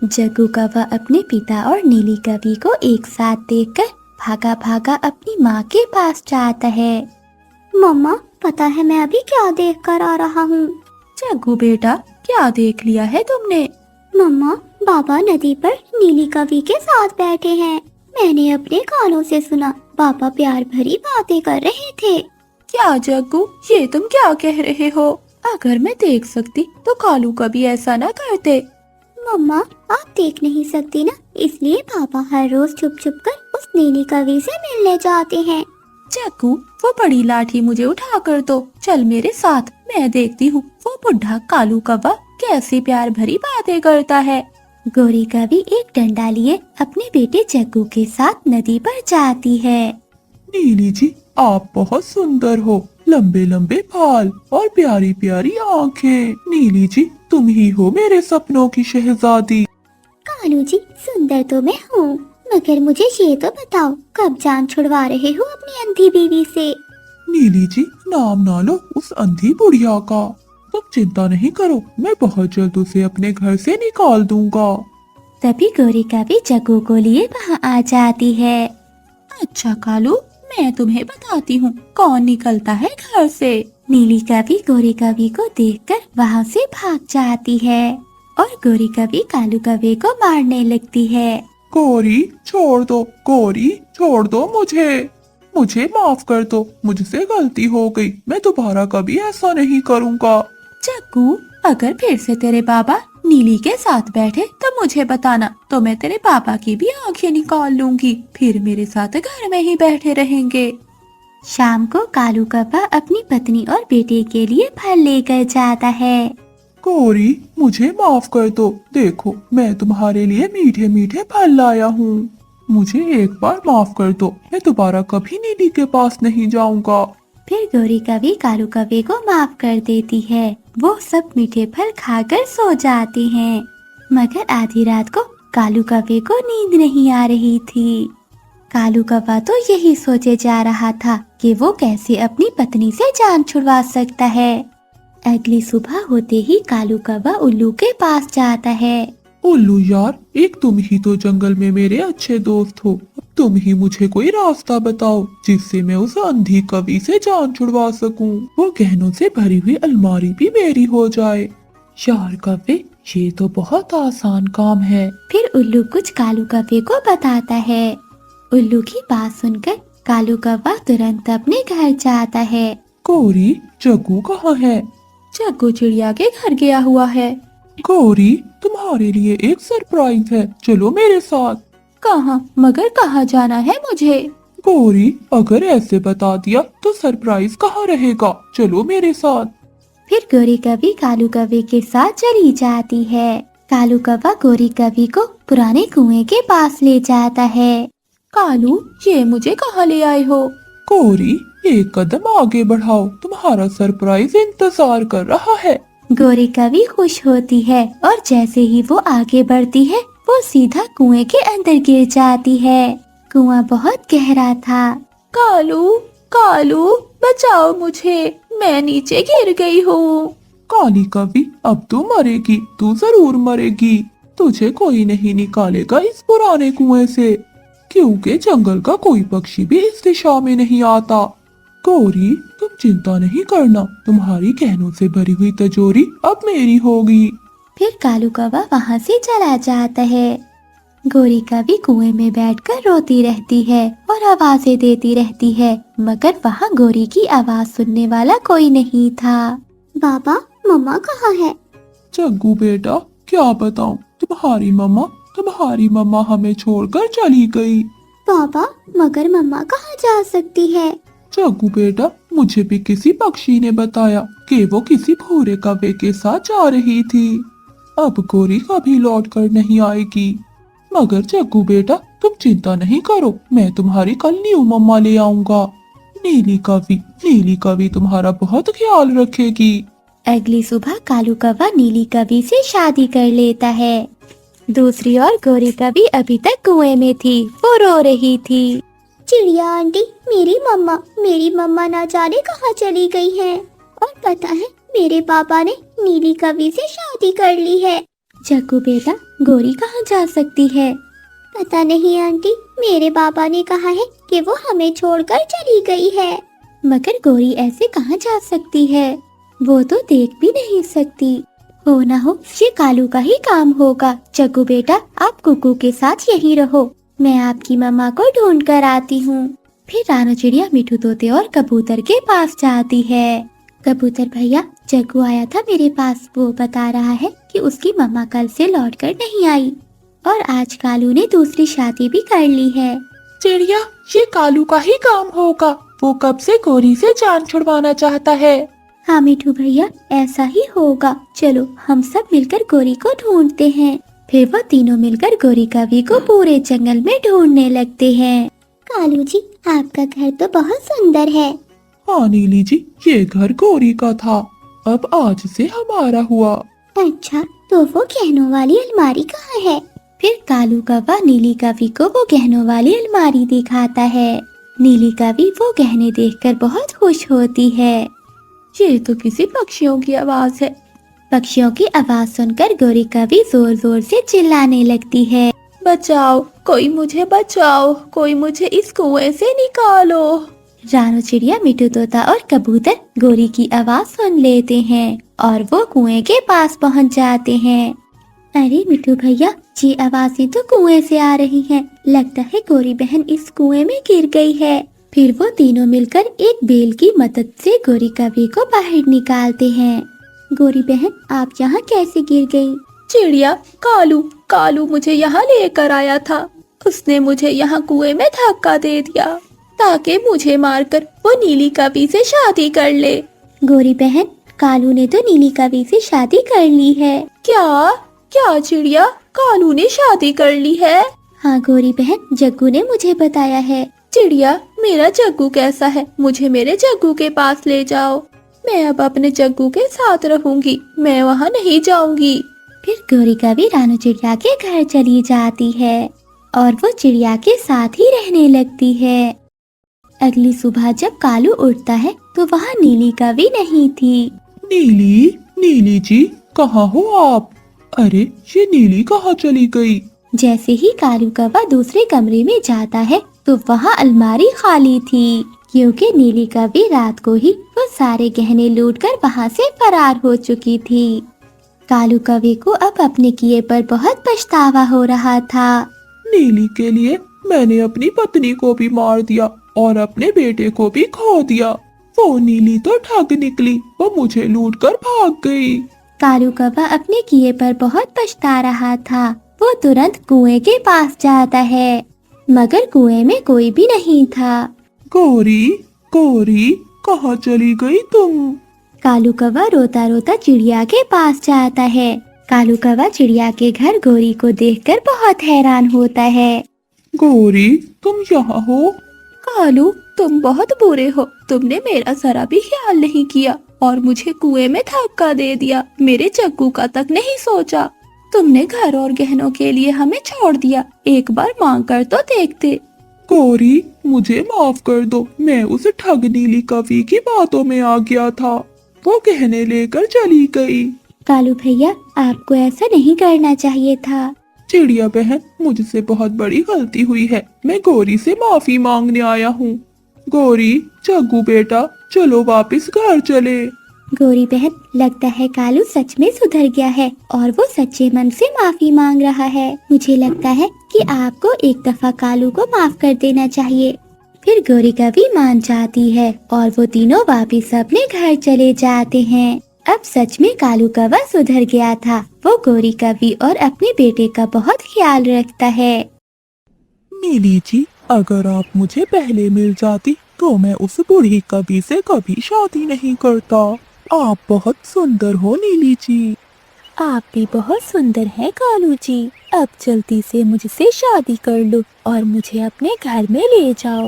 जग्गू कौवा अपने पिता और नीली कवि को एक साथ देखकर भागा भागा अपनी माँ के पास जाता है। मम्मा, पता है मैं अभी क्या देख कर आ रहा हूँ? जग्गू बेटा, क्या देख लिया है तुमने? मम्मा, बाबा नदी पर नीली कवि के साथ बैठे हैं। मैंने अपने कानों से सुना, पापा प्यार भरी बातें कर रहे थे। क्या जग्गू, ये तुम क्या कह रहे हो? अगर मैं देख सकती तो कालू कभी ऐसा न करते। मम्मा, आप देख नहीं सकती ना, इसलिए पापा हर रोज छुप छुप कर उस नीली कवि से मिलने जाते हैं। जग्गू, वो बड़ी लाठी मुझे उठा कर दो, चल मेरे साथ, मैं देखती हूँ वो बुढ़ा कालू कौवा कैसी प्यार भरी बातें करता है। गोरी कवि एक डंडा लिए अपने बेटे जग्गू के साथ नदी पर जाती है। नीली जी, आप बहुत सुंदर हो, लंबे लंबे बाल और प्यारी प्यारी आंखें। नीली जी, तुम ही हो मेरे सपनों की शहजादी। कालू जी, सुंदर तो मैं हूँ, मगर मुझे ये तो बताओ, कब जान छुड़वा रहे हो अपनी अंधी बीवी से? नीली जी, नाम ना लो उस अंधी बुढ़िया का। तुम चिंता नहीं करो, मैं बहुत जल्द उसे अपने घर से निकाल दूंगा। तभी गोरी कवि जग्गू को लिए वहाँ आ जाती है। अच्छा कालू, मैं तुम्हें बताती हूँ कौन निकलता है घर से। नीली कवि गोरी कवि को देखकर वहाँ से भाग जाती है और गोरी कवि कालू कवि को मारने लगती है। गौरी छोड़ दो, गौरी छोड़ दो मुझे माफ कर दो, मुझसे गलती हो गई, मैं दोबारा कभी ऐसा नहीं करूँगा। जग्गू, अगर फिर से तेरे बाबा नीली के साथ बैठे तो मुझे बताना, तो मैं तेरे पापा की भी आंखें निकाल लूंगी, फिर मेरे साथ घर में ही बैठे रहेंगे। शाम को कालू कौवा अपनी पत्नी और बेटे के लिए फल लेकर जाता है। गौरी, मुझे माफ कर दो, देखो मैं तुम्हारे लिए मीठे मीठे फल लाया हूँ। मुझे एक बार माफ कर दो, मैं दोबारा कभी नीली के पास नहीं जाऊँगा। फिर गोरी कवि कालू कवि को माफ कर देती है। वो सब मीठे फल खाकर सो जाते हैं, मगर आधी रात को कालू कवि को नींद नहीं आ रही थी। कालू कौवा तो यही सोचे जा रहा था कि वो कैसे अपनी पत्नी से जान छुड़वा सकता है। अगली सुबह होते ही कालू कौवा उल्लू के पास जाता है। उल्लू यार, एक तुम ही तो जंगल में मेरे अच्छे दोस्त हो, तुम ही मुझे कोई रास्ता बताओ जिससे मैं उस अंधी कवि से जान छुड़वा सकूं। वो गहनों से भरी हुई अलमारी भी मेरी हो जाए। यार कव्वे, ये तो बहुत आसान काम है। फिर उल्लू कुछ कालू कौवे को बताता है। उल्लू की बात सुनकर कालू कौवा तुरंत अपने घर जाता है। गौरी, जग्गू कहाँ है? जग्गू चिड़िया के घर गया हुआ है। गौरी, तुम्हारे लिए एक सरप्राइज है, चलो मेरे साथ। कहाँ, मगर कहाँ जाना है मुझे? गौरी, अगर ऐसे बता दिया तो सरप्राइज कहाँ रहेगा, चलो मेरे साथ। फिर गोरी कवि कालू कवि के साथ चली जाती है। कालू कौवा गोरी कवि को पुराने कुएं के पास ले जाता है। कालू, ये मुझे कहाँ ले आए हो? गौरी, एक कदम आगे बढ़ाओ, तुम्हारा सरप्राइज इंतजार कर रहा है। गोरी कवि खुश होती है और जैसे ही वो आगे बढ़ती है वो सीधा कुएं के अंदर गिर जाती है। कुआं बहुत गहरा था। कालू, कालू, बचाओ मुझे, मैं नीचे गिर गई हूँ। काली कवि, अब तू मरेगी, तू जरूर मरेगी, तुझे कोई नहीं निकालेगा इस पुराने कुएं से, क्योंकि जंगल का कोई पक्षी भी इस दिशा में नहीं आता। गौरी, तुम चिंता नहीं करना, तुम्हारी गहनों से भरी हुई तिजोरी अब मेरी होगी। फिर कालू कौवा वहाँ से चला जाता है। गोरी कवि कुएं में बैठकर रोती रहती है और आवाजें देती रहती है, मगर वहाँ गोरी की आवाज सुनने वाला कोई नहीं था। बाबा, मम्मा कहाँ है? जग्गू बेटा, क्या बताऊं, तुम्हारी मम्मा हमें छोड़कर चली गई। बाबा, मगर मम्मा कहाँ जा सकती है? जग्गू बेटा, मुझे भी किसी पक्षी ने बताया कि वो किसी भूरे कौवे के साथ जा रही थी। अब गोरी कभी लौट कर नहीं आएगी। मगर जग्गू बेटा, तुम चिंता नहीं करो, मैं तुम्हारी कल न्यू मम्मा ले आऊंगा। नीली कवि तुम्हारा बहुत ख्याल रखेगी। अगली सुबह कालू कौवा नीली कवि से शादी कर लेता है। दूसरी ओर गोरी कवि अभी तक कुएं में थी, वो रो रही थी। चिड़िया आंटी, मेरी मम्मा ना जाने कहाँ चली गई हैं। और पता है, मेरे पापा ने नीली कवि से शादी कर ली है। जग्गू बेटा, गोरी कहाँ जा सकती है? पता नहीं आंटी, मेरे बाबा ने कहा है कि वो हमें छोड़कर चली गई है। मगर गोरी ऐसे कहाँ जा सकती है? वो तो देख भी नहीं सकती। हो ना हो ये कालू का ही काम होगा। जग्गू बेटा, आप कुकू के साथ यहीं रहो, मैं आपकी मम्मा को ढूंढ कर आती हूँ। फिर रानू चिड़िया मिठू तोते और कबूतर के पास जाती है। कबूतर भैया, जग्गू आया था मेरे पास, वो बता रहा है कि उसकी मम्मा कल से लौट कर नहीं आई और आज कालू ने दूसरी शादी भी कर ली है। चिड़िया, ये कालू का ही काम होगा। वो कब से गोरी से जान छुड़वाना चाहता है। हाँ मिठू भैया, ऐसा ही होगा। चलो हम सब मिलकर गोरी को ढूंढते हैं। फिर वो तीनों मिलकर गोरी कवि को पूरे जंगल में ढूंढने लगते हैं। कालू जी, आपका घर तो बहुत सुंदर है। हाँ नीली जी, ये घर गोरी का था, अब आज से हमारा हुआ। अच्छा, तो वो गहनों वाली अलमारी कहाँ है? फिर कालू कौवा नीली कवि को वो गहनों वाली अलमारी दिखाता है। नीली कवि वो गहने देखकर बहुत खुश होती है। ये तो किसी पक्षियों की आवाज है। पक्षियों की आवाज सुनकर गोरी कवि जोर जोर से चिल्लाने लगती है। बचाओ, कोई मुझे बचाओ, कोई मुझे इस कुएं से निकालो। रानू चिड़िया, मिठू तोता और कबूतर गोरी की आवाज सुन लेते हैं और वो कुएं के पास पहुंच जाते हैं। अरे मिठू भैया, ये आवाजें तो कुएं से आ रही हैं। लगता है गोरी बहन इस कुएं में गिर गई है। फिर वो तीनों मिलकर एक बेल की मदद से गोरी कवि को बाहर निकालते हैं। गोरी बहन, आप यहाँ कैसे गिर गई? चिड़िया, कालू मुझे यहाँ लेकर आया था। उसने मुझे यहाँ कुएं में धक्का दे दिया ताकि मुझे मारकर वो नीली कवि से शादी कर ले। गोरी बहन, कालू ने तो नीली कवि से शादी कर ली है। क्या चिड़िया, कालू ने शादी कर ली है? हाँ गोरी बहन, जग्गू ने मुझे बताया है। चिड़िया, मेरा जग्गू कैसा है? मुझे मेरे जग्गू के पास ले जाओ। मैं अब अपने जग्गू के साथ रहूंगी, मैं वहाँ नहीं जाऊंगी। फिर गोरी कवि रानू चिड़िया के घर चली जाती है और वो चिड़िया के साथ ही रहने लगती है। अगली सुबह जब कालू उठता है तो वहाँ नीली कवि नहीं थी। नीली जी, कहाँ हो आप? अरे, ये नीली कहाँ चली गई? जैसे ही कालू कौवा दूसरे कमरे में जाता है तो वहाँ अलमारी खाली थी, क्योंकि नीली कवि रात को ही वो सारे गहने लूटकर वहाँ से फरार हो चुकी थी। कालू कवि को अब अपने किए पर बहुत पछतावा हो रहा था। नीली के लिए मैंने अपनी पत्नी को भी मार दिया और अपने बेटे को भी खो दिया। वो नीली तो ठग निकली, वो मुझे लूटकर भाग गई। कालू कौवा अपने किए पर बहुत पछता रहा था। वो तुरंत कुएं के पास जाता है, मगर कुएं में कोई भी नहीं था। गोरी, कहाँ चली गई तुम? कालू कौवा रोता रोता चिड़िया के पास जाता है। कालू कौवा चिड़िया के घर गोरी को देखकर बहुत हैरान होता है। गोरी, तुम यहाँ हो? कालू, तुम बहुत बुरे हो। तुमने मेरा जरा भी ख्याल नहीं किया और मुझे कुएं में धक्का दे दिया। मेरे जग्गू का तक नहीं सोचा। तुमने घर और गहनों के लिए हमें छोड़ दिया। एक बार मांग कर तो देखते। गोरी, मुझे माफ कर दो। मैं उस ठग नीली कवि की बातों में आ गया था। वो गहने लेकर चली गई। कालू भैया, आपको ऐसा नहीं करना चाहिए था। चिड़िया बहन, मुझसे बहुत बड़ी गलती हुई है। मैं गोरी से माफी मांगने आया हूँ। गोरी, जग्गू बेटा, चलो वापस घर चले। गोरी बहन, लगता है कालू सच में सुधर गया है और वो सच्चे मन से माफी मांग रहा है। मुझे लगता है कि आपको एक दफा कालू को माफ कर देना चाहिए। फिर गोरी कवि मान जाती है और वो तीनों वापिस अपने घर चले जाते हैं। अब सच में कालू कौवा सुधर गया था। वो गोरी कवि और अपने बेटे का बहुत ख्याल रखता है। नीली जी, अगर आप मुझे पहले मिल जाती तो मैं उस बूढ़ी कवि से कभी शादी नहीं करता। आप बहुत सुंदर हो नीली जी। आप भी बहुत सुंदर हैं कालू जी। अब जल्दी से मुझसे शादी कर लो और मुझे अपने घर में ले जाओ।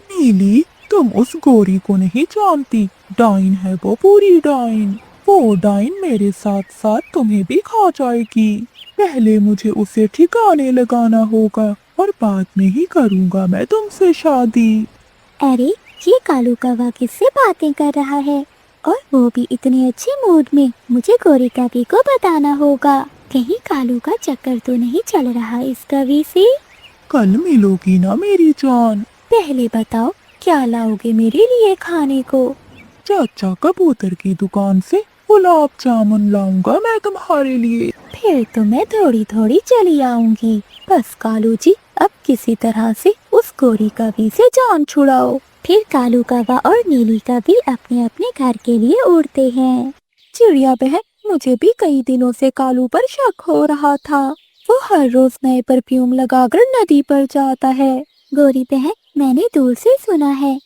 नीली, तुम उस गोरी को नहीं जानती। डाइन है वो, पूरी डाइन। वो डाइन मेरे साथ साथ तुम्हें भी खा जाएगी। पहले मुझे उसे ठिकाने लगाना होगा और बाद में ही करूँगा मैं तुमसे शादी। अरे, ये कालू कौवा किससे बातें कर रहा है और वो भी इतने अच्छे मूड में? मुझे गोरी कवि को बताना होगा। कहीं कालू का चक्कर तो नहीं चल रहा इस कवि से। कल मिलोगी ना मेरी जान? पहले बताओ क्या लाओगे मेरे लिए खाने को। चाचा कबूतर की दुकान से गुलाब जामुन लाऊंगा मैं तुम्हारे लिए। फिर तो मैं थोड़ी थोड़ी चली आऊंगी। बस कालू जी अब किसी तरह से उस गोरी कवि से जान छुड़ाओ। फिर कालू कौवा और नीली कवि अपने अपने घर के लिए उड़ते हैं। चिड़िया बहन, मुझे भी कई दिनों से कालू पर शक हो रहा था। वो हर रोज नए परफ्यूम लगाकर नदी पर जाता है। गोरी बहन, मैंने दूर से सुना है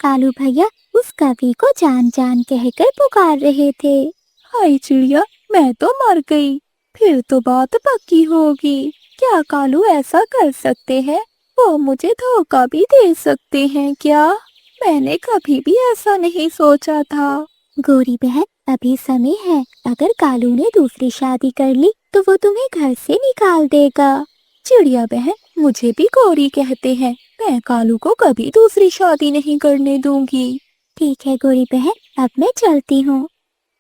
कालू भैया उस कवि को जान जान कहकर पुकार रहे थे। हाय चिड़िया, मैं तो मर गई। फिर तो बात पक्की होगी। क्या कालू ऐसा कर सकते हैं? वो मुझे धोखा भी दे सकते हैं क्या? मैंने कभी भी ऐसा नहीं सोचा था। गोरी बहन, अभी समय है। अगर कालू ने दूसरी शादी कर ली तो वो तुम्हें घर से निकाल देगा। चिड़िया बहन, मुझे भी गोरी कहते हैं। मैं कालू को कभी दूसरी शादी नहीं करने दूंगी। ठीक है गोरी बहन, अब मैं चलती हूँ।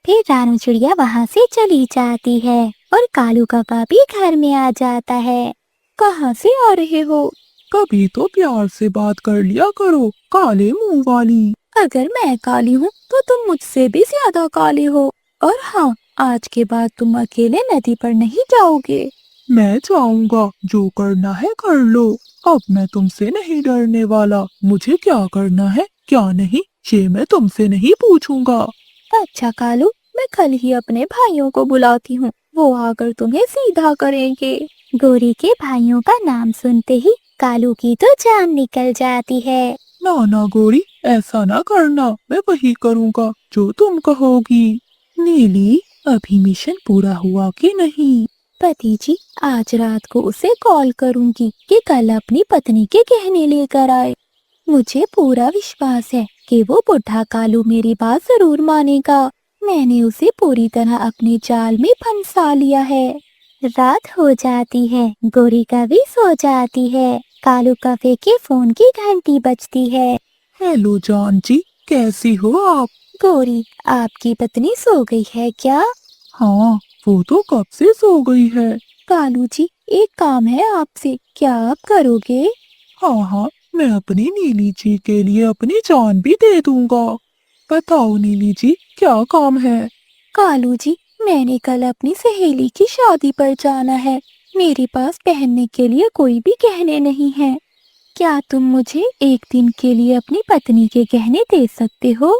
फिर रानू चिड़िया वहाँ से चली जाती है और कालू कौवा भी घर में आ जाता है। कहाँ से आ रहे हो? कभी तो प्यार से बात कर लिया करो, काले मुंह वाली। अगर मैं काली हूँ तो तुम मुझसे भी ज्यादा काले हो। और हाँ, आज के बाद तुम अकेले नदी पर नहीं जाओगे। मैं जाऊंगा, जो करना है कर लो। अब मैं तुमसे नहीं डरने वाला। मुझे क्या करना है क्या नहीं, ये मैं तुमसे नहीं पूछूंगा। अच्छा कालू, मैं कल ही अपने भाइयों को बुलाती हूँ। वो आकर तुम्हें सीधा करेंगे। गोरी के भाइयों का नाम सुनते ही कालू की तो जान निकल जाती है। ना ना गोरी, ऐसा ना करना। मैं वही करूँगा जो तुम कहोगी। नीली, अभी मिशन पूरा हुआ कि नहीं? पति जी, आज रात को उसे कॉल करूंगी कि कल अपनी पत्नी के गहने लेकर आए। मुझे पूरा विश्वास है कि वो बुढ़ा कालू मेरी बात जरूर मानेगा। मैंने उसे पूरी तरह अपने जाल में फंसा लिया है। रात हो जाती है, गोरी कवि सो जाती है। कालू कौवे के फोन की घंटी बजती है। हेलो जान जी, कैसी हो आप? गोरी, आपकी पत्नी सो गई है क्या? हाँ, वो तो कब से सो गई है। कालू जी, एक काम है आपसे, क्या आप करोगे? हाँ हाँ, मैं अपनी नीली जी के लिए अपनी जान भी दे दूंगा। बताओ नीली जी, क्या काम है? कालू जी, मैंने कल अपनी सहेली की शादी पर जाना है। मेरे पास पहनने के लिए कोई भी गहने नहीं है। क्या तुम मुझे एक दिन के लिए अपनी पत्नी के गहने दे सकते हो?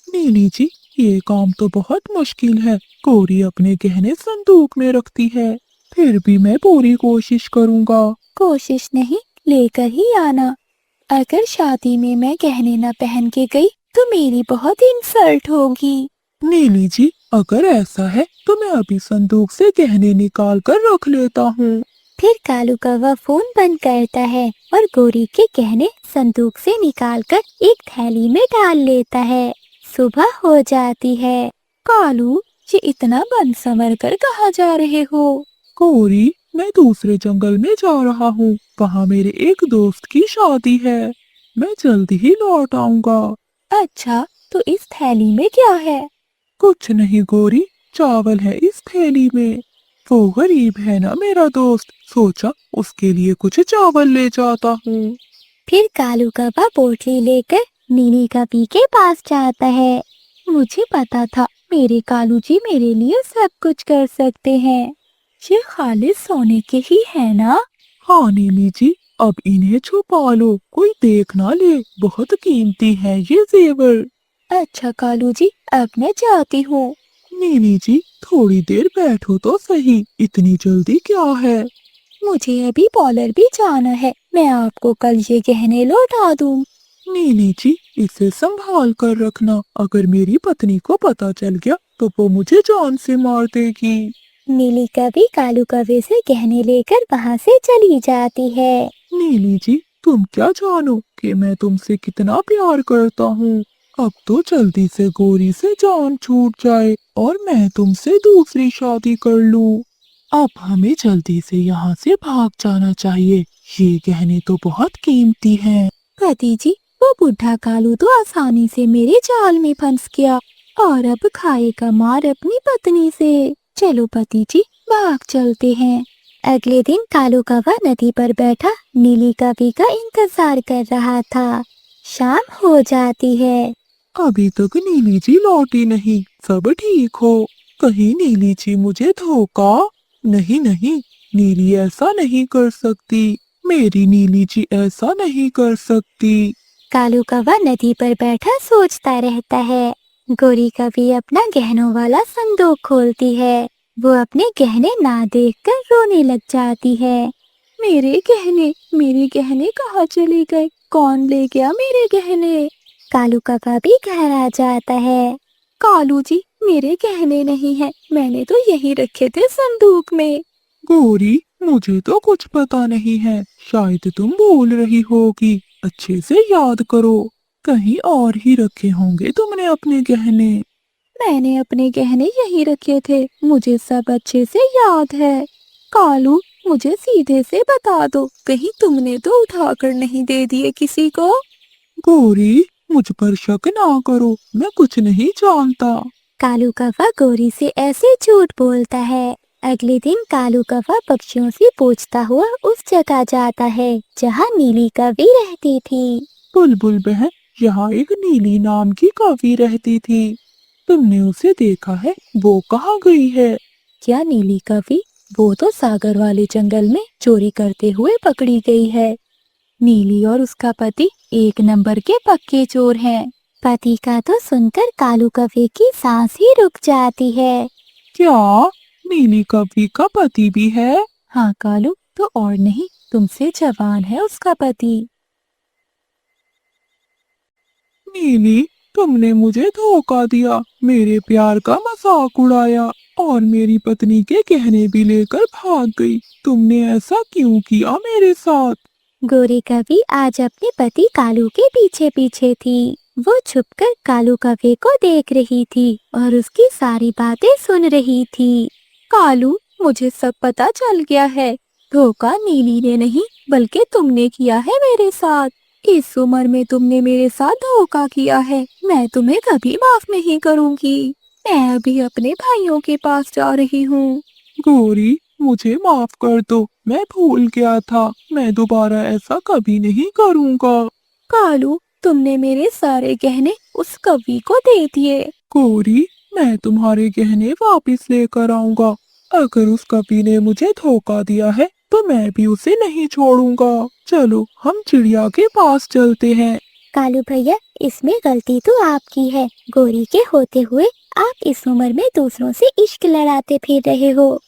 नीली जी, ये काम तो बहुत मुश्किल है। गौरी अपने गहने संदूक में रखती है। फिर भी मैं पूरी कोशिश करूंगा। कोशिश नहीं, लेकर ही आना। अगर शादी में मैं गहने न पहन के गई तो मेरी बहुत इंसल्ट होगी। नीली जी, अगर ऐसा है तो मैं अभी संदूक से गहने निकाल कर रख लेता हूँ। फिर कालू कौवा फोन बंद करता है और गोरी के गहने संदूक से निकालकर एक थैली में डाल लेता है। सुबह हो जाती है। कालू, ये इतना बन संवर कर कहाँ जा रहे हो? गौरी, मैं दूसरे जंगल में जा रहा हूँ। वहाँ मेरे एक दोस्त की शादी है। मैं जल्दी ही लौट आऊंगा। अच्छा, तो इस थैली में क्या है? कुछ नहीं गौरी, चावल है इस थैली में। वो गरीब है ना मेरा दोस्त, सोचा उसके लिए कुछ चावल ले जाता हूँ। फिर कालू कौवा पोटली लेकर नीली कवि के पास जाता है। मुझे पता था मेरे कालू जी मेरे लिए सब कुछ कर सकते हैं। ये खालिस सोने के ही है ना? हाँ नीली जी, अब इन्हें छुपा लो, कोई देख ना ले। बहुत कीमती है ये जेवर। अच्छा कालू जी, अब मैं जाती हूँ। नीली जी, थोड़ी देर बैठो तो सही, इतनी जल्दी क्या है? मुझे अभी पॉलर भी जाना है। मैं आपको कल ये गहने लौटा दूँ। नीली जी, इसे संभाल कर रखना। अगर मेरी पत्नी को पता चल गया तो वो मुझे जान से मार देगी। नीली कवि कालू कौवे से गहने लेकर वहाँ से चली जाती है। नीली जी, तुम क्या जानो कि मैं तुमसे कितना प्यार करता हूँ। अब तो जल्दी से गोरी से जान छूट जाए और मैं तुमसे दूसरी शादी कर लूँ। अब हमें जल्दी से यहाँ से भाग जाना चाहिए। ये गहने तो बहुत कीमती हैं। पति जी, वो बुढ़ा कालू तो आसानी से मेरे जाल में फंस गया और अब खाएगा मार अपनी पत्नी से। चलो पति जी भाग चलते हैं। अगले दिन कालू कौवा नदी पर बैठा नीली कौवी का इंतजार कर रहा था। शाम हो जाती है। अभी तक नीली जी लौटी नहीं, सब ठीक हो। कहीं नीली जी मुझे धोखा? नहीं नहीं, नीली ऐसा नहीं कर सकती। मेरी नीली जी ऐसा नहीं कर सकती। कालू कौवा नदी पर बैठा सोचता रहता है। गोरी कौवी अपना गहनों वाला संदूक खोलती है। वो अपने गहने ना देखकर रोने लग जाती है। मेरे गहने कहाँ चले गए? कौन ले गया मेरे गहने? कालू कौवा भी घर आ जाता है। कालू जी, मेरे गहने नहीं है, मैंने तो यही रखे थे संदूक में। गोरी, मुझे तो कुछ पता नहीं है, शायद तुम भूल रही होगी। अच्छे से याद करो, कहीं और ही रखे होंगे तुमने अपने गहने। मैंने अपने गहने यही रखे थे, मुझे सब अच्छे से याद है। कालू, मुझे सीधे से बता दो, कहीं तुमने तो उठा कर नहीं दे दिए किसी को? गोरी, मुझ पर शक ना करो, मैं कुछ नहीं जानता। कालू कौवा गोरी से ऐसे झूठ बोलता है। अगले दिन कालू कौवा पक्षियों से पूछता हुआ उस जगह जाता है जहाँ नीली कौवी रहती थी। बुलबुल बहन, यहाँ एक नीली नाम की कौवी रहती थी। तुमने उसे देखा है? वो कहाँ गई है? क्या नीली कौवी? वो तो सागर वाले जंगल में चोरी करते हुए पकड़ी गई है। नीली और उसका पति एक नंबर के पक्के चोर हैं। पति का तो सुनकर कालू कौवे की सांस ही रुक जाती है। क्या नीली कौवी का पति भी है? हाँ कालू, तो और नहीं, तुमसे जवान है उसका पति। नीली, तुमने मुझे धोखा दिया, मेरे प्यार का मजाक उड़ाया और मेरी पत्नी के गहने भी लेकर भाग गई। तुमने ऐसा क्यों किया मेरे साथ? गोरी कौवी आज अपने पति कालू के पीछे पीछे थी। वो छुपकर कालू कौवे को देख रही थी और उसकी सारी बातें सुन रही थी। कालू, मुझे सब पता चल गया है। धोखा नीली ने नहीं बल्कि तुमने किया है मेरे साथ। इस उम्र में तुमने मेरे साथ धोखा किया है, मैं तुम्हें कभी माफ नहीं करूंगी। मैं अभी अपने भाइयों के पास जा रही हूँ। गोरी, मुझे माफ कर दो, मैं भूल गया था। मैं दोबारा ऐसा कभी नहीं करूँगा। कालू, तुमने मेरे सारे गहने उस कौवी को दे दिए। गोरी, मैं तुम्हारे गहने वापस लेकर आऊंगा। अगर उस कवि ने मुझे धोखा दिया है तो मैं भी उसे नहीं छोड़ूंगा। चलो हम चिड़िया के पास चलते हैं। कालू भैया, इसमें गलती तो आपकी है। गोरी के होते हुए आप इस उम्र में दूसरों से इश्क लड़ाते फिर रहे हो।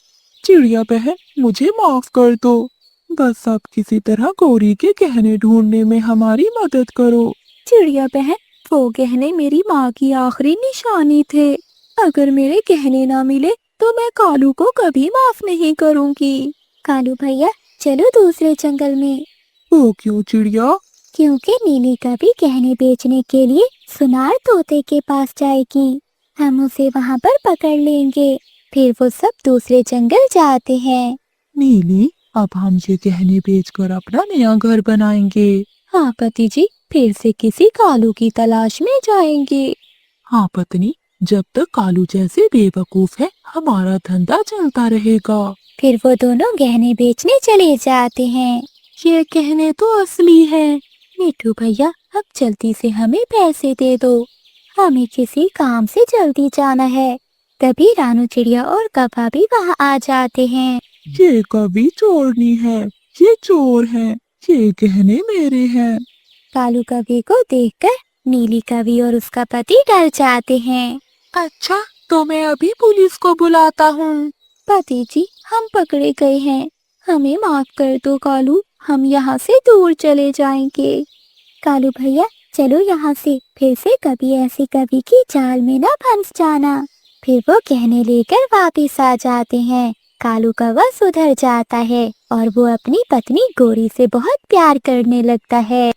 चिड़िया बहन, मुझे माफ कर दो। बस आप किसी तरह गोरी के गहने ढूंढने में हमारी मदद करो। चिड़िया बहन, वो गहने मेरी माँ की आखिरी निशानी थे। अगर मेरे गहने ना मिले तो मैं कालू को कभी माफ नहीं करूंगी। कालू भैया, चलो दूसरे जंगल में। वो क्यों चिड़िया? क्योंकि नीली कभी गहने बेचने के लिए सुनार तोते के पास जाएगी। हम उसे वहाँ पर पकड़ लेंगे। फिर वो सब दूसरे जंगल जाते हैं। नीली, अब हम ये गहने बेचकर अपना नया घर बनाएंगे। हाँ पति जी, फिर से किसी कालू की तलाश में जाएंगे। हाँ पत्नी, जब तक कालू जैसे बेवकूफ है हमारा धंधा चलता रहेगा। फिर वो दोनों गहने बेचने चले जाते हैं। ये गहने तो असली है। मिठू भैया, अब जल्दी से हमें पैसे दे दो, हमें किसी काम से जल्दी जाना है। तभी रानू चिड़िया और कौवा भी वहाँ आ जाते हैं। ये कभी चोरनी है, ये चोर है, ये गहने मेरे हैं। कालू कौवे को देखकर नीली कौवी और उसका पति डर जाते हैं। अच्छा, तो मैं अभी पुलिस को बुलाता हूँ। पति जी, हम पकड़े गए हैं, हमें माफ कर दो कालू, हम यहाँ से दूर चले जाएंगे। कालू भैया, चलो यहाँ से, फिर से कभी ऐसी कभी की जाल में ना फंस जाना। फिर वो गहने लेकर वापस आ जाते हैं। कालू कौवा सुधर जाता है और वो अपनी पत्नी गोरी से बहुत प्यार करने लगता है।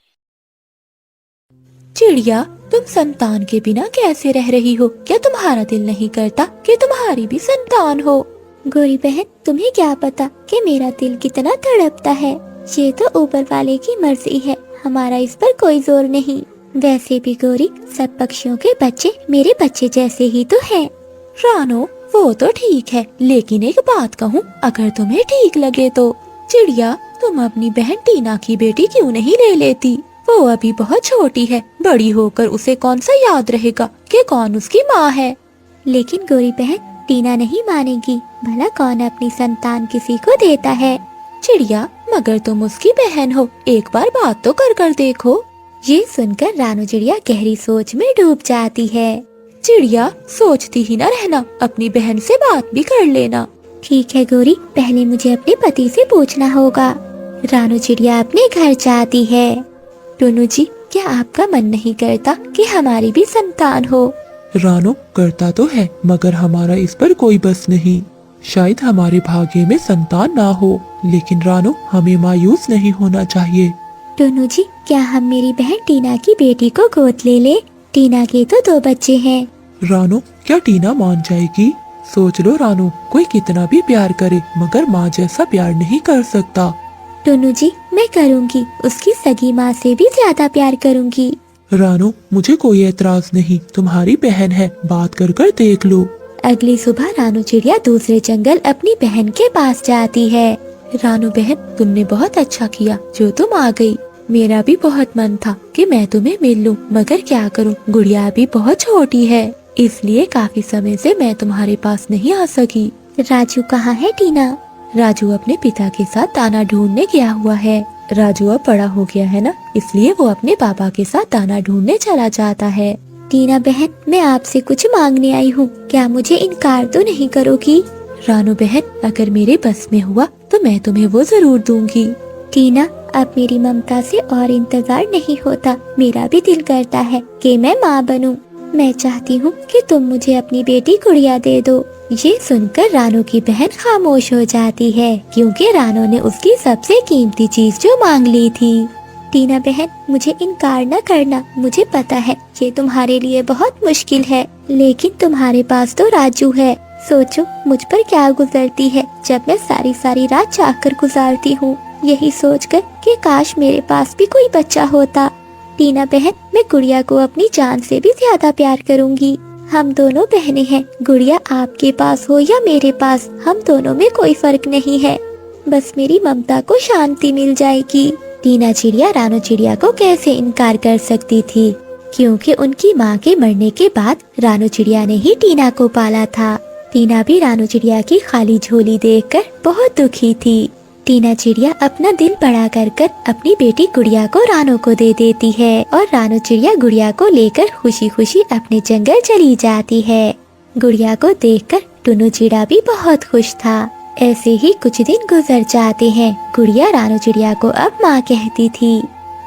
चिड़िया, तुम संतान के बिना कैसे रह रही हो? क्या तुम्हारा दिल नहीं करता कि तुम्हारी भी संतान हो? गोरी बहन, तुम्हें क्या पता कि मेरा दिल कितना तड़पता है। ये तो ऊपर वाले की मर्जी है, हमारा इस पर कोई जोर नहीं। वैसे भी गोरी, सब पक्षियों के बच्चे मेरे बच्चे जैसे ही तो हैं। रानो, वो तो ठीक है, लेकिन एक बात कहूँ, अगर तुम्हें ठीक लगे तो चिड़िया, तुम अपनी बहन टीना की बेटी क्यों नहीं ले लेती? वो अभी बहुत छोटी है, बड़ी होकर उसे कौन सा याद रहेगा कि कौन उसकी माँ है। लेकिन गोरी बहन, टीना नहीं मानेगी। भला कौन अपनी संतान किसी को देता है? चिड़िया, मगर तुम उसकी बहन हो, एक बार बात तो कर देखो। ये सुनकर रानू चिड़िया गहरी सोच में डूब जाती है। चिड़िया, सोचती ही न रहना, अपनी बहन से बात भी कर लेना। ठीक है गोरी, पहले मुझे अपने पति से पूछना होगा। रानू चिड़िया अपने घर जाती है। टुन्नू जी, क्या आपका मन नहीं करता कि हमारी भी संतान हो? रानो, करता तो है, मगर हमारा इस पर कोई बस नहीं। शायद हमारे भाग्य में संतान ना हो, लेकिन रानो, हमें मायूस नहीं होना चाहिए। टुन्नू जी, क्या हम मेरी बहन टीना की बेटी को गोद ले ले? टीना के तो 2 बच्चे हैं। रानो, क्या टीना मान जाएगी? सोच लो रानो, कोई कितना भी प्यार करे, मगर माँ जैसा प्यार नहीं कर सकता। टुन्नू जी, मैं करूँगी, उसकी सगी माँ से भी ज्यादा प्यार करूँगी। रानो, मुझे कोई एतराज नहीं, तुम्हारी बहन है, बात कर देख लो। अगली सुबह रानू चिड़िया दूसरे जंगल अपनी बहन के पास जाती है। रानू बहन, तुमने बहुत अच्छा किया जो तुम आ गई। मेरा भी बहुत मन था कि मैं तुम्हें मिल लूं, मगर क्या करूं, गुड़िया अभी बहुत छोटी है, इसलिए काफी समय से मैं तुम्हारे पास नहीं आ सकी। राजू कहाँ है टीना? राजू अपने पिता के साथ दाना ढूंढने गया हुआ है। राजू अब बड़ा हो गया है ना, इसलिए वो अपने पापा के साथ दाना ढूंढने चला जाता है। टीना बहन, मैं आपसे कुछ मांगने आई हूँ, क्या मुझे इनकार तो नहीं करोगी? रानू बहन, अगर मेरे बस में हुआ तो मैं तुम्हें वो जरूर दूंगी। टीना, अब मेरी ममता से और इंतजार नहीं होता। मेरा भी दिल करता है कि मैं माँ बनूं। मैं चाहती हूँ कि तुम मुझे अपनी बेटी गुड़िया दे दो। ये सुनकर रानू की बहन खामोश हो जाती है, क्योंकि रानू ने उसकी सबसे कीमती चीज जो मांग ली थी। टीना बहन, मुझे इनकार न करना। मुझे पता है ये तुम्हारे लिए बहुत मुश्किल है, लेकिन तुम्हारे पास तो राजू है। सोचो मुझ पर क्या गुजरती है जब मैं सारी सारी रात जागकर गुजारती हूँ, यही सोचकर कि काश मेरे पास भी कोई बच्चा होता। टीना बहन, मैं गुड़िया को अपनी जान से भी ज्यादा प्यार करूँगी। हम दोनों बहनें हैं, गुड़िया आपके पास हो या मेरे पास, हम दोनों में कोई फर्क नहीं है। बस मेरी ममता को शांति मिल जाएगी। टीना चिड़िया रानू चिड़िया को कैसे इनकार कर सकती थी, क्योंकि उनकी माँ के मरने के बाद रानू चिड़िया ने ही टीना को पाला था। टीना भी रानू चिड़िया की खाली झोली देखकर बहुत दुखी थी। टीना चिड़िया अपना दिल बड़ा कर अपनी बेटी गुड़िया को रानू को दे देती है और रानू चिड़िया गुड़िया को लेकर खुशी खुशी अपने जंगल चली जाती है। गुड़िया को देखकर टुन्नू चिड़ा भी बहुत खुश था। ऐसे ही कुछ दिन गुजर जाते हैं। गुड़िया रानू चिड़िया को अब माँ कहती थी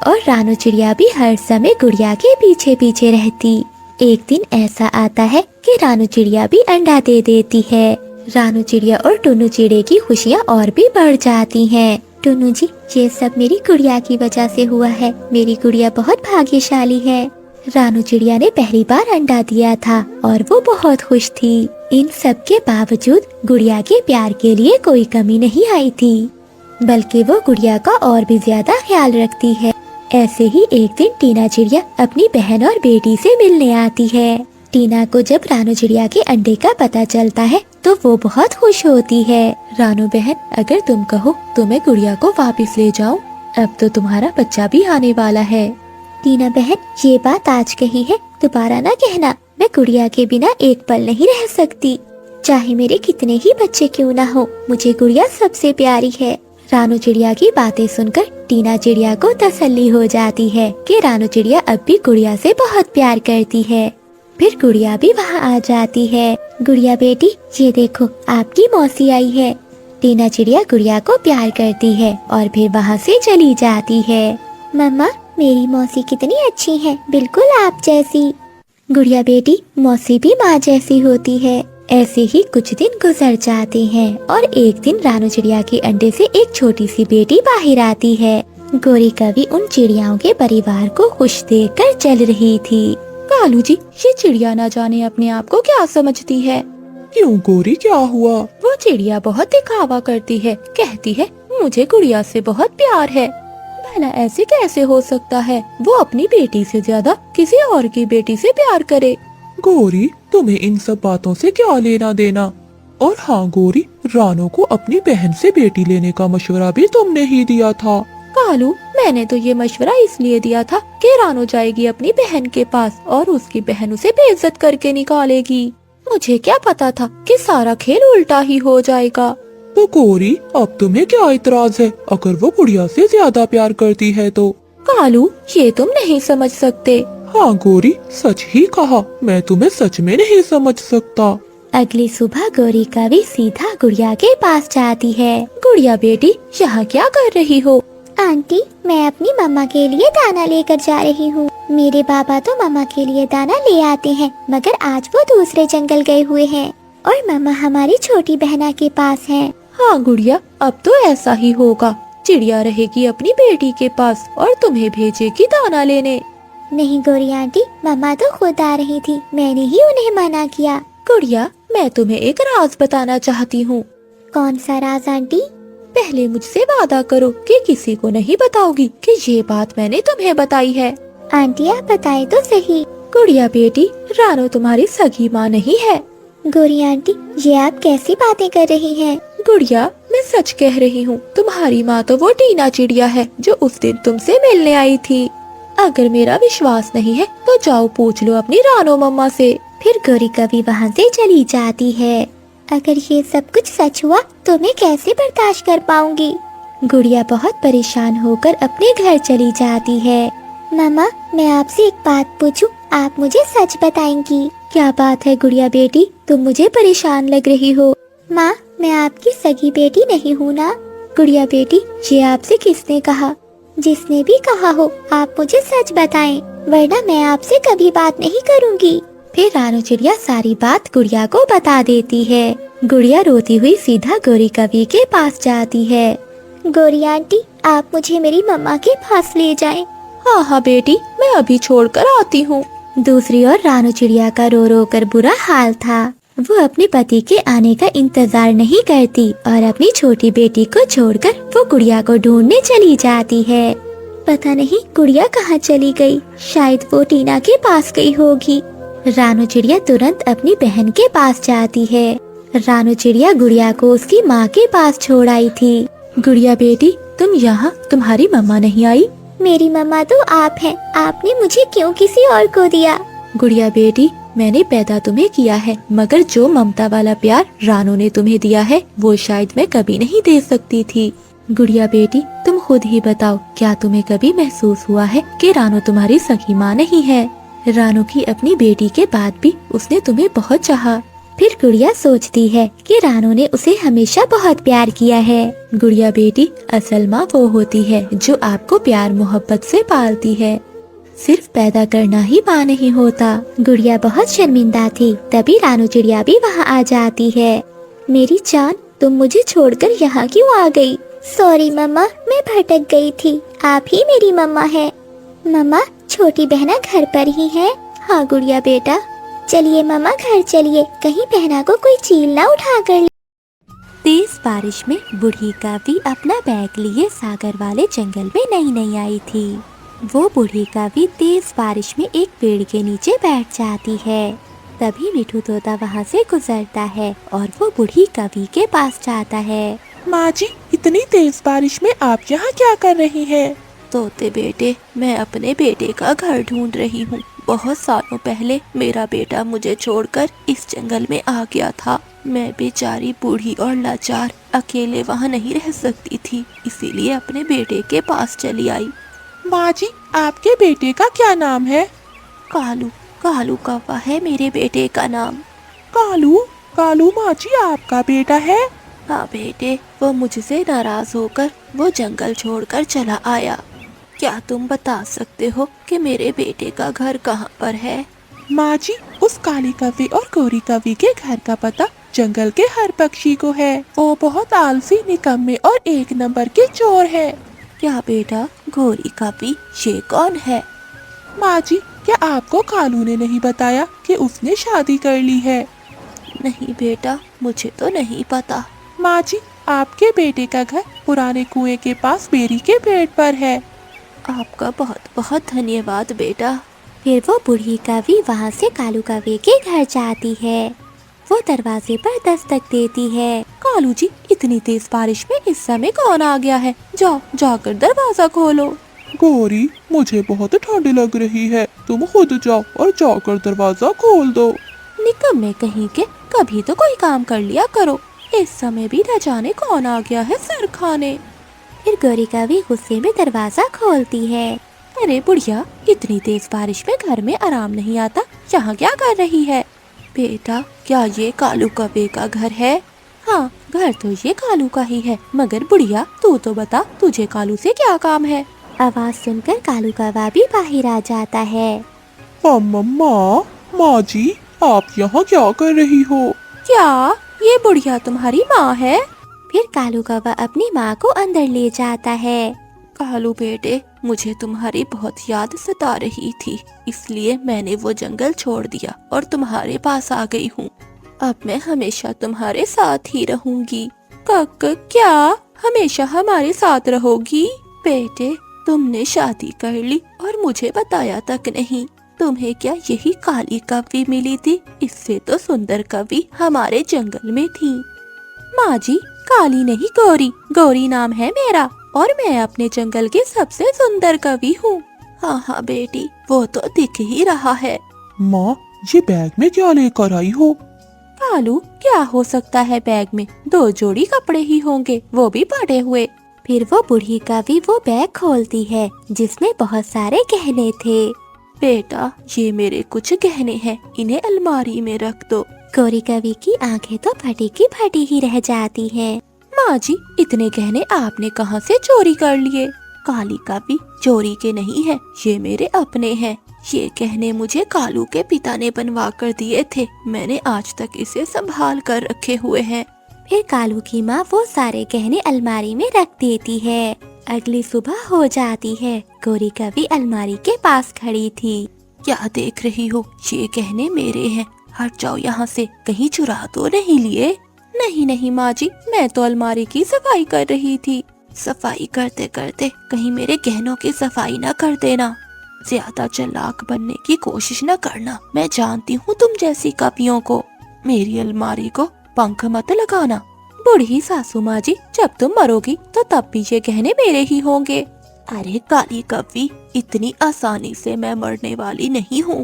और रानू चिड़िया भी हर समय गुड़िया के पीछे पीछे रहती। एक दिन ऐसा आता है कि रानू चिड़िया भी अंडा दे देती है। रानू चिड़िया और टुन्नू चिड़े की खुशियाँ और भी बढ़ जाती हैं। टुन्नू जी, ये सब मेरी गुड़िया की वजह से हुआ है। मेरी गुड़िया बहुत भाग्यशाली है। रानू चिड़िया ने पहली बार अंडा दिया था और वो बहुत खुश थी। इन सब के बावजूद गुड़िया के प्यार के लिए कोई कमी नहीं आई थी, बल्कि वो गुड़िया का और भी ज्यादा ख्याल रखती है। ऐसे ही एक दिन टीना चिड़िया अपनी बहन और बेटी से मिलने आती है। टीना को जब रानू चिड़िया के अंडे का पता चलता है तो वो बहुत खुश होती है। रानू बहन, अगर तुम कहो तो मैं गुड़िया को वापस ले जाऊं। अब तो तुम्हारा बच्चा भी आने वाला है। टीना बहन, ये बात आज कही है, दोबारा ना कहना। मैं गुड़िया के बिना एक पल नहीं रह सकती, चाहे मेरे कितने ही बच्चे क्यों ना हो। मुझे गुड़िया सबसे प्यारी है। रानू चिड़िया की बातें सुनकर टीना चिड़िया को तसल्ली हो जाती है कि रानू चिड़िया अब भी गुड़िया से बहुत प्यार करती है। फिर गुड़िया भी वहाँ आ जाती है। गुड़िया बेटी, ये देखो आपकी मौसी आई है। टीना चिड़िया गुड़िया को प्यार करती है और फिर वहाँ से चली जाती है। मम्मा, मेरी मौसी कितनी अच्छी है, बिल्कुल आप जैसी। गुड़िया बेटी, मौसी भी माँ जैसी होती है। ऐसे ही कुछ दिन गुजर जाते हैं और एक दिन रानू चिड़िया के अंडे से एक छोटी सी बेटी बाहर आती है। गोरी कवि उन चिड़ियाओं के परिवार को खुश देखकर चल रही थी। कालू जी, ये चिड़िया न जाने अपने आप को क्या समझती है। क्यों गोरी, क्या हुआ? वो चिड़िया बहुत दिखावा करती है, कहती है मुझे गुड़िया से बहुत प्यार है। भला ऐसे कैसे हो सकता है, वो अपनी बेटी से ज्यादा किसी और की बेटी से प्यार करे। गोरी, तुम्हें इन सब बातों से क्या लेना देना। और हाँ गोरी, रानो को अपनी बहन से बेटी लेने का मशवरा भी तुमने ही दिया था। कालू, मैंने तो ये मशवरा इसलिए दिया था कि रानो जाएगी अपनी बहन के पास और उसकी बहन उसे बेइज्जत करके निकालेगी। मुझे क्या पता था कि सारा खेल उल्टा ही हो जाएगा। तो गोरी, अब तुम्हें क्या इतराज है अगर वो गुड़िया से ज्यादा प्यार करती है तो? कालू, ये तुम नहीं समझ सकते। हाँ गोरी, सच ही कहा, मैं तुम्हें सच में नहीं समझ सकता। अगली सुबह गौरी कवि सीधा गुड़िया के पास जाती है। गुड़िया बेटी, यहाँ क्या कर रही हो? आंटी, मैं अपनी मम्मा के लिए दाना लेकर जा रही हूँ। मेरे बाबा तो मम्मा के लिए दाना ले आते हैं, मगर आज वो दूसरे जंगल गए हुए हैं और मम्मा हमारी छोटी बहना के पास हैं। हाँ गुड़िया, अब तो ऐसा ही होगा। चिड़िया रहेगी अपनी बेटी के पास और तुम्हें भेजेगी दाना लेने। नहीं गौरी आंटी, मम्मा तो खुद आ रही थी, मैंने ही उन्हें मना किया। गुड़िया, मैं तुम्हें एक राज बताना चाहती हूँ। कौन सा राज आंटी? पहले मुझसे वादा करो कि किसी को नहीं बताओगी कि ये बात मैंने तुम्हें बताई है। आंटी आप बताएं तो सही। गुड़िया बेटी, रानो तुम्हारी सगी माँ नहीं है। गौरी आंटी, ये आप कैसी बातें कर रही हैं? गुड़िया, मैं सच कह रही हूँ। तुम्हारी माँ तो वो टीना चिड़िया है जो उस दिन तुमसे मिलने आई थी। अगर मेरा विश्वास नहीं है तो जाओ पूछ लो अपनी रानो मम्मा से। फिर गौरी कवि वहाँ से चली जाती है। अगर ये सब कुछ सच हुआ तो मैं कैसे बर्दाश्त कर पाऊंगी? गुड़िया बहुत परेशान होकर अपने घर चली जाती है। मामा, मैं आपसे एक बात पूछूं, आप मुझे सच बताएंगी? क्या बात है गुड़िया बेटी, तुम मुझे परेशान लग रही हो। माँ, मैं आपकी सगी बेटी नहीं हूँ ना? गुड़िया बेटी, ये आपसे किसने कहा? जिसने भी कहा हो, आप मुझे सच बताएं, वरना मैं आपसे कभी बात नहीं करूँगी। फिर रानो चिड़िया सारी बात गुड़िया को बता देती है। गुड़िया रोती हुई सीधा गौरी कवि के पास जाती है। गौरी आंटी, आप मुझे मेरी मम्मा के पास ले जाएं। हाँ हाँ बेटी, मैं अभी छोड़कर आती हूँ। दूसरी ओर रानो चिड़िया का रो रो कर बुरा हाल था। वो अपने पति के आने का इंतजार नहीं करती और अपनी छोटी बेटी को छोड़कर वो गुड़िया को ढूंढने चली जाती है। पता नहीं गुड़िया कहाँ चली गई, शायद वो टीना के पास गई होगी। रानो चिड़िया तुरंत अपनी बहन के पास जाती है। रानो चिड़िया गुड़िया को उसकी माँ के पास छोड़ आई थी। गुड़िया बेटी, तुम यहाँ, तुम्हारी मम्मा नहीं आई? मेरी मम्मा तो आप हैं, आपने मुझे क्यों किसी और को दिया? गुड़िया बेटी, मैंने पैदा तुम्हें किया है, मगर जो ममता वाला प्यार रानो ने तुम्हें दिया है वो शायद मैं कभी नहीं दे सकती थी। गुड़िया बेटी, तुम खुद ही बताओ, क्या तुम्हें कभी महसूस हुआ है कि रानो तुम्हारी सगी माँ नहीं है? रानो की अपनी बेटी के बाद भी उसने तुम्हें बहुत चाहा। फिर गुड़िया सोचती है कि रानो ने उसे हमेशा बहुत प्यार किया है। गुड़िया बेटी, असल माँ वो होती है जो आपको प्यार मोहब्बत से पालती है। सिर्फ पैदा करना ही माँ नहीं होता। गुड़िया बहुत शर्मिंदा थी, तभी रानो चिड़िया भी वहाँ आ जाती है। मेरी जान, तुम मुझे छोड़कर यहाँ क्यों आ गई? सॉरी मम्मा, मैं भटक गई थी, आप ही मेरी मम्मा है। मम्मा, छोटी बहना घर पर ही है? हाँ गुड़िया बेटा। चलिए मम्मा, घर चलिए, कहीं बहना को कोई चील ना उठा कर ले। तेज बारिश में बूढ़ी कावी अपना बैग लिए सागर वाले जंगल में नई आई थी। वो बूढ़ी कावी तेज बारिश में एक पेड़ के नीचे बैठ जाती है। तभी मिठू तोता वहाँ से गुजरता है और वो बूढ़ी कावी के पास जाता है। माँ जी, इतनी तेज बारिश में आप यहाँ क्या कर रही हैं? तोते बेटे, मैं अपने बेटे का घर ढूंढ रही हूँ। बहुत सालों पहले मेरा बेटा मुझे छोड़कर इस जंगल में आ गया था। मैं बेचारी बूढ़ी और लाचार अकेले वहाँ नहीं रह सकती थी, इसीलिए अपने बेटे के पास चली आई। माँ जी, आपके बेटे का क्या नाम है? कालू, कालू कौवा है मेरे बेटे का नाम। कालू? कालू माँ जी आपका बेटा है? हाँ बेटे, वो मुझसे नाराज होकर वो जंगल छोड़कर चला आया। क्या तुम बता सकते हो कि मेरे बेटे का घर कहाँ पर है? माँ जी, उस काली कवि और गोरी कवि के घर का पता जंगल के हर पक्षी को है। वो बहुत आलसी, निकम्मे और एक नंबर के चोर है। क्या बेटा, गोरी कवि ये कौन है? माँ जी, क्या आपको कालू ने नहीं बताया कि उसने शादी कर ली है? नहीं बेटा, मुझे तो नहीं पता। माँ जी, आपके बेटे का घर पुराने कुएं के पास बेरी के पेड़ पर है। आपका बहुत बहुत धन्यवाद बेटा। फिर वो बूढ़ी कौवी वहाँ से कालू कौवे के घर जाती है। वो दरवाजे पर दस्तक देती है। कालू जी, इतनी तेज बारिश में इस समय कौन आ गया है? जाओ जाकर दरवाजा खोलो। गौरी, मुझे बहुत ठंड लग रही है, तुम खुद जाओ और जाकर दरवाजा खोल दो। निकम्मे कहीं के, कभी तो कोई काम कर लिया करो। इस समय भी न जाने कौन आ गया है सर खाने। फिर गौरी कौवी गुस्से में दरवाजा खोलती है। अरे बुढ़िया, इतनी तेज बारिश में घर में आराम नहीं आता, यहाँ क्या कर रही है? बेटा, क्या ये कालू कौवे का घर है? हाँ, घर तो ये कालू का ही है, मगर बुढ़िया तू तो बता, तुझे कालू से क्या काम है? आवाज सुनकर कालू कौवा भी बाहर आ जाता है। माँ, माँ जी, आप यहाँ क्या कर रही हो? क्या ये बुढ़िया तुम्हारी माँ है? फिर कालू कौवा अपनी माँ को अंदर ले जाता है। कालू बेटे, मुझे तुम्हारी बहुत याद सता रही थी, इसलिए मैंने वो जंगल छोड़ दिया और तुम्हारे पास आ गई हूँ। अब मैं हमेशा तुम्हारे साथ ही रहूंगी। क्या हमेशा हमारे साथ रहोगी? बेटे, तुमने शादी कर ली और मुझे बताया तक नहीं। तुम्हें क्या यही काली कौवी मिली थी? इससे तो सुंदर कौवी हमारे जंगल में थी। माँ जी, काली नहीं गौरी, गौरी नाम है मेरा और मैं अपने जंगल की सबसे सुंदर कवि हूँ। हाँ बेटी, वो तो दिख ही रहा है। माँ, ये बैग में क्या लेकर आई हो? कालू, क्या हो सकता है बैग में? 2 जोड़ी कपड़े ही होंगे, वो भी पड़े हुए। फिर वो बूढ़ी कौवी वो बैग खोलती है जिसमें बहुत सारे गहने थे। बेटा, ये मेरे कुछ गहने हैं, इन्हें अलमारी में रख दो। गौरी कौवी की आंखें तो फटी की फटी ही रह जाती हैं। माँ जी, इतने गहने आपने कहाँ से चोरी कर लिए? काली कौवी, चोरी के नहीं है, ये मेरे अपने हैं। ये गहने मुझे कालू के पिता ने बनवा कर दिए थे, मैंने आज तक इसे संभाल कर रखे हुए हैं। फिर कालू की माँ वो सारे गहने अलमारी में रख देती है। अगली सुबह हो जाती है। गौरी कौवी अलमारी के पास खड़ी थी। क्या देख रही हो? ये गहने मेरे हैं, हट जाओ यहाँ से, कहीं चुरा तो नहीं लिए? नहीं माँ जी, मैं तो अलमारी की सफाई कर रही थी। सफाई करते करते कहीं मेरे गहनों की सफाई न कर देना। ज्यादा चालाक बनने की कोशिश न करना, मैं जानती हूँ तुम जैसी कौवियों को। मेरी अलमारी को पंख मत लगाना। बूढ़ी सासू माँ जी, जब तुम मरोगी तो तब भी ये गहने मेरे ही होंगे। अरे काली कौवी, इतनी आसानी से मैं मरने वाली नहीं हूँ।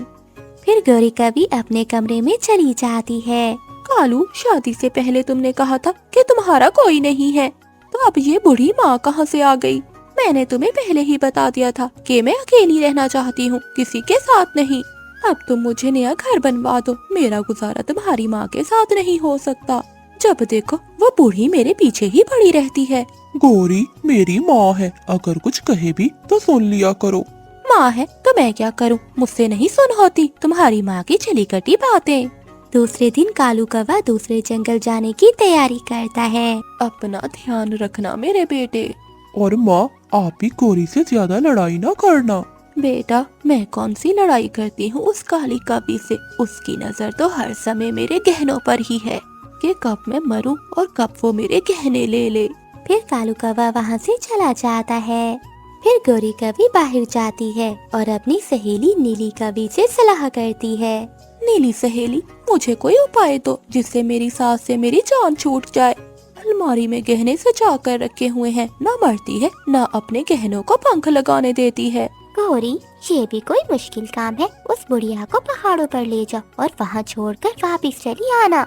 फिर गौरी कौवी अपने कमरे में चली जाती है। कालू, शादी से पहले तुमने कहा था कि तुम्हारा कोई नहीं है, तो अब ये बूढ़ी माँ कहाँ से आ गई? मैंने तुम्हें पहले ही बता दिया था कि मैं अकेली रहना चाहती हूँ, किसी के साथ नहीं। अब तुम मुझे नया घर बनवा दो, मेरा गुजारा तुम्हारी माँ के साथ नहीं हो सकता। जब देखो वो बूढ़ी मेरे पीछे ही पड़ी रहती है। गौरी, मेरी माँ है, अगर कुछ कहे भी तो सुन लिया करो। माँ है तो मैं क्या करूँ, मुझसे नहीं सुन होती तुम्हारी माँ की चली कटी बातें। दूसरे दिन कालू कौवा दूसरे जंगल जाने की तैयारी करता है। अपना ध्यान रखना मेरे बेटे। और माँ, आप भी गौरी से ज्यादा लड़ाई ना करना। बेटा, मैं कौन सी लड़ाई करती हूँ उस काली कौवी से? उसकी नजर तो हर समय मेरे गहनों पर ही है कि कब मैं मरूं और कब वो मेरे गहने ले ले। फिर कालू कौवा वहाँ से चला जाता है। फिर गौरी कौवी बाहर जाती है और अपनी सहेली नीली कौवी से सलाह करती है। नीली सहेली, मुझे कोई उपाय दो जिससे मेरी सास से मेरी जान छूट जाए। अलमारी में गहने सजा कर रखे हुए हैं, ना मरती है ना अपने गहनों को पंख लगाने देती है। गौरी, ये भी कोई मुश्किल काम है? उस बुढ़िया को पहाड़ों पर ले जाओ और वहाँ छोड़कर वापस चली आना।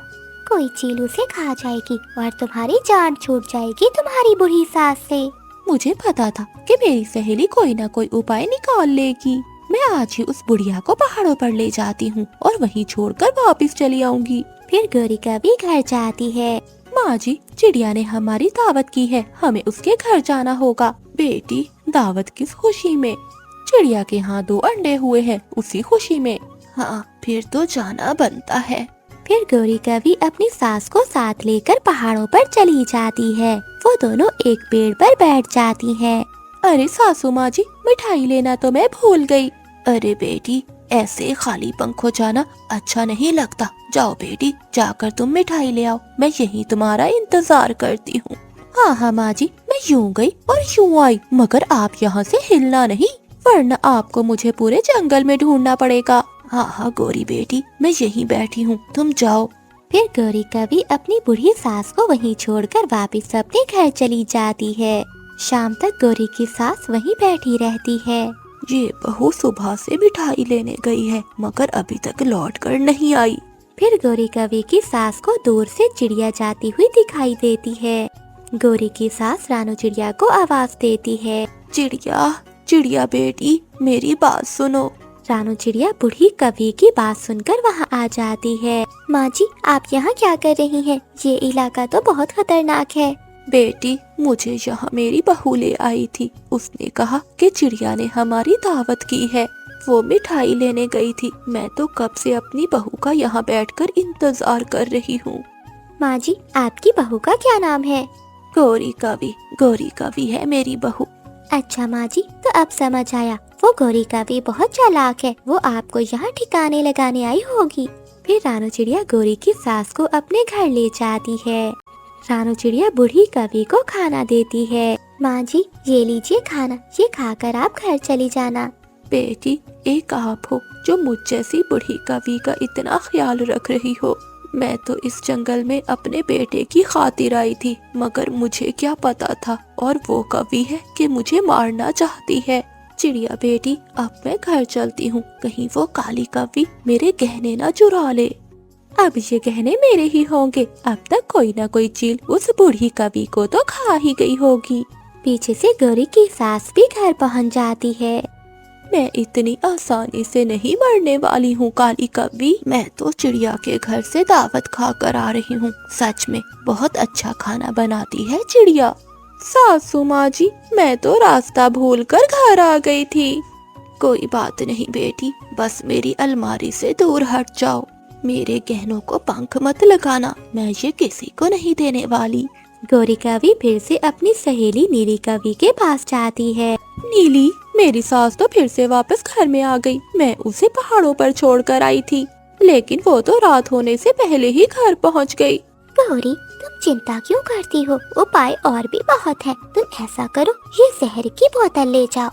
कोई चील उसे खा जाएगी और तुम्हारी जान छूट जाएगी तुम्हारी बुढ़ी सास से। मुझे पता था कि मेरी सहेली कोई ना कोई उपाय निकाल लेगी। मैं आज ही उस बुढ़िया को पहाड़ों पर ले जाती हूँ और वहीं छोड़कर वापस चली आऊंगी। फिर गौरी कौवी घर जाती है। माँ जी, चिड़िया ने हमारी दावत की है, हमें उसके घर जाना होगा। बेटी, दावत किस खुशी में? चिड़िया के यहाँ 2 अंडे हुए हैं, उसी खुशी में। हाँ, फिर तो जाना बनता है। फिर गौरी कौवी अपनी सास को साथ लेकर पहाड़ों पर चली जाती है। वो दोनों एक पेड़ पर बैठ जाती हैं। अरे सासू माँ जी, मिठाई लेना तो मैं भूल गई। अरे बेटी, ऐसे खाली पंखों जाना अच्छा नहीं लगता। जाओ बेटी, जाकर तुम मिठाई ले आओ, मैं यहीं तुम्हारा इंतजार करती हूँ। हाँ माँ जी, मैं यूँ गई और यूँ आई, मगर आप यहाँ से हिलना नहीं, वरना आपको मुझे पूरे जंगल में ढूंढना पड़ेगा। हाँ हाँ गोरी बेटी, मैं यहीं बैठी हूँ, तुम जाओ। फिर गौरी कवि अपनी बूढ़ी सास को वहीं छोड़कर वापस अपने घर चली जाती है। शाम तक गौरी की सास वहीं बैठी रहती है। ये बहू सुबह से मिठाई लेने गई है मगर अभी तक लौट कर नहीं आई। फिर गौरी कवि की सास को दूर से चिड़िया जाती हुई दिखाई देती है। गौरी की सास रानू चिड़िया को आवाज देती है, चिड़िया चिड़िया बेटी, मेरी बात सुनो। रानू चिड़िया बूढ़ी कवि की बात सुनकर वहाँ आ जाती है। माँ जी, आप यहाँ क्या कर रही हैं? ये इलाका तो बहुत खतरनाक है। बेटी, मुझे यहाँ मेरी बहू ले आई थी। उसने कहा कि चिड़िया ने हमारी दावत की है, वो मिठाई लेने गई थी। मैं तो कब से अपनी बहू का यहाँ बैठकर इंतजार कर रही हूँ। माँ जी, आपकी बहू का क्या नाम है? गौरी कवि। गौरी कवि है मेरी बहू। अच्छा माँ जी, तो अब समझ आया, वो गौरी कवि बहुत चालाक है, वो आपको यहाँ ठिकाने लगाने आई होगी। फिर रानू चिड़िया गौरी की सास को अपने घर ले जाती है। रानू चिड़िया बूढ़ी कवि को खाना देती है। माँ जी, ये लीजिए खाना, ये खाकर आप घर चली जाना। बेटी, एक आप हो जो मुझ जैसी बूढ़ी कवि का इतना ख्याल रख रही हो। मैं तो इस जंगल में अपने बेटे की खातिर आई थी, मगर मुझे क्या पता था और वो कवि है कि मुझे मारना चाहती है। चिड़िया बेटी, अब मैं घर चलती हूँ, कहीं वो काली कवि मेरे गहने न चुरा ले। अब ये गहने मेरे ही होंगे। अब तक कोई ना कोई चील उस बूढ़ी कवि को तो खा ही गई होगी। पीछे से गौरी की सास भी घर पहुँच जाती है। मैं इतनी आसानी से नहीं मरने वाली हूँ काली कवि। मैं तो चिड़िया के घर से दावत खा कर आ रही हूँ। सच में बहुत अच्छा खाना बनाती है चिड़िया। सासू माँ जी, मैं तो रास्ता भूलकर घर आ गई थी। कोई बात नहीं बेटी, बस मेरी अलमारी से दूर हट जाओ। मेरे गहनों को पंख मत लगाना, मैं ये किसी को नहीं देने वाली। गौरी कवि फिर से अपनी सहेली नीली कवि के पास जाती है। नीली, मेरी सास तो फिर से वापस घर में आ गई। मैं उसे पहाड़ों पर छोड़कर आई थी, लेकिन वो तो रात होने से पहले ही घर पहुंच गई। गौरी, तुम चिंता क्यों करती हो? उपाय और भी बहुत है। तुम ऐसा करो, ये जहर की बोतल ले जाओ।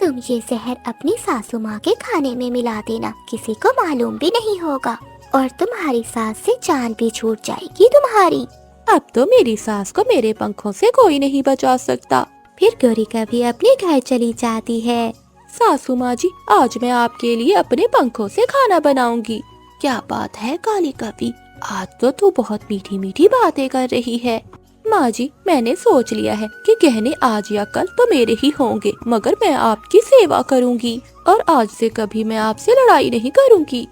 तुम ये जहर अपनी सासू माँ के खाने में मिला देना, किसी को मालूम भी नहीं होगा और तुम्हारी सास से जान भी छूट जाएगी तुम्हारी। अब तो मेरी सास को मेरे पंखों से कोई नहीं बचा सकता। फिर गौरी कवि अपने घर चली जाती है। सासू माँ जी, आज मैं आपके लिए अपने पंखों से खाना बनाऊंगी। क्या बात है काली कवि, आज तो तू बहुत मीठी मीठी बातें कर रही है। माँ जी, मैंने सोच लिया है कि गहने आज या कल तो मेरे ही होंगे, मगर मैं आपकी सेवा करूंगी और आज से कभी मैं आपसे लड़ाई नहीं करूंगी।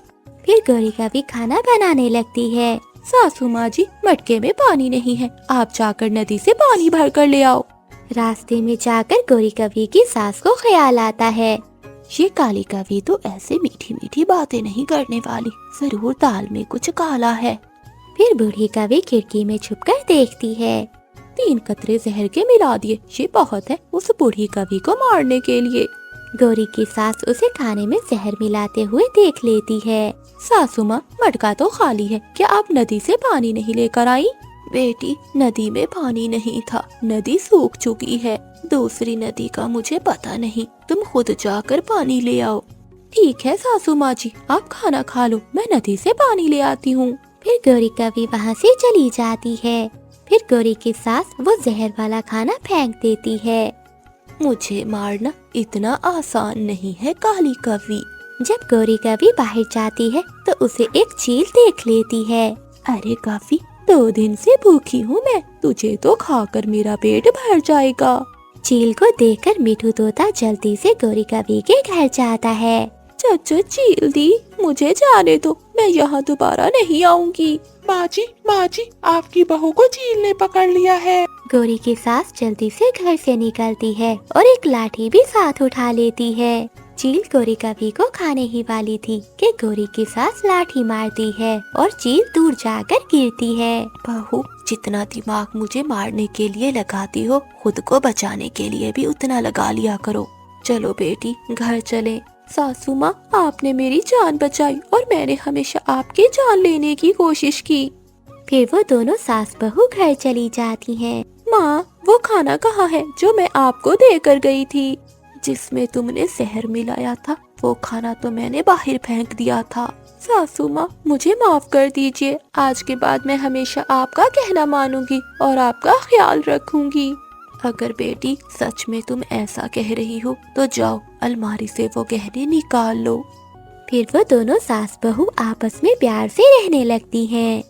फिर गौरी कवि खाना बनाने लगती है। सासू माँ जी, मटके में पानी नहीं है, आप जाकर नदी से पानी भर कर ले आओ। रास्ते में जाकर गौरी कवि की सास को ख्याल आता है, ये काली कवि तो ऐसे मीठी मीठी बातें नहीं करने वाली, जरूर दाल में कुछ काला है। फिर बूढ़ी कवि खिड़की में छुपकर देखती है। 3 कतरे जहर के मिला दिए, ये बहुत है उस बूढ़ी कवि को मारने के लिए। गौरी की सास उसे खाने में जहर मिलाते हुए देख लेती है। सासू माँ, मटका तो खाली है, क्या आप नदी से पानी नहीं लेकर आई? बेटी, नदी में पानी नहीं था, नदी सूख चुकी है। दूसरी नदी का मुझे पता नहीं, तुम खुद जाकर पानी ले आओ। ठीक है सासू माँ जी, आप खाना खा लो, मैं नदी से पानी ले आती हूँ। फिर गौरी कवि वहाँ से चली जाती है। फिर गौरी की सास वो जहर वाला खाना फेंक देती है। मुझे मारना इतना आसान नहीं है काली कवि। जब गौरी कवि बाहर जाती है तो उसे एक चील देख लेती है। अरे कवि, 2 दिन से भूखी हूँ मैं, तुझे तो खाकर मेरा पेट भर जाएगा। चील को देखकर मिठू तोता जल्दी से गौरी कवि के घर जाता है। चाचा चील दी, मुझे जाने दो, मैं यहाँ दोबारा नहीं आऊंगी। माँ जी, आपकी बहू को चील ने पकड़ लिया है। गौरी की सास जल्दी से घर से निकलती है और एक लाठी भी साथ उठा लेती है। चील गौरी कवि को खाने ही वाली थी कि गौरी की सास लाठी मारती है और चील दूर जाकर गिरती है। बहू, जितना दिमाग मुझे मारने के लिए लगाती हो, खुद को बचाने के लिए भी उतना लगा लिया करो। चलो बेटी, घर चलें। सासू माँ, आपने मेरी जान बचाई और मैंने हमेशा आपकी जान लेने की कोशिश की। फिर वो दोनों सास बहू घर चली जाती हैं। माँ, वो खाना कहाँ है जो मैं आपको देकर गई थी? जिसमें तुमने जहर मिलाया था वो खाना तो मैंने बाहर फेंक दिया था। सासू माँ, मुझे माफ कर दीजिए। आज के बाद मैं हमेशा आपका कहना मानूंगी और आपका ख्याल रखूंगी। अगर बेटी सच में तुम ऐसा कह रही हो तो जाओ अलमारी से वो गहने निकाल लो। फिर वो दोनों सास बहू आपस में प्यार से रहने लगती हैं।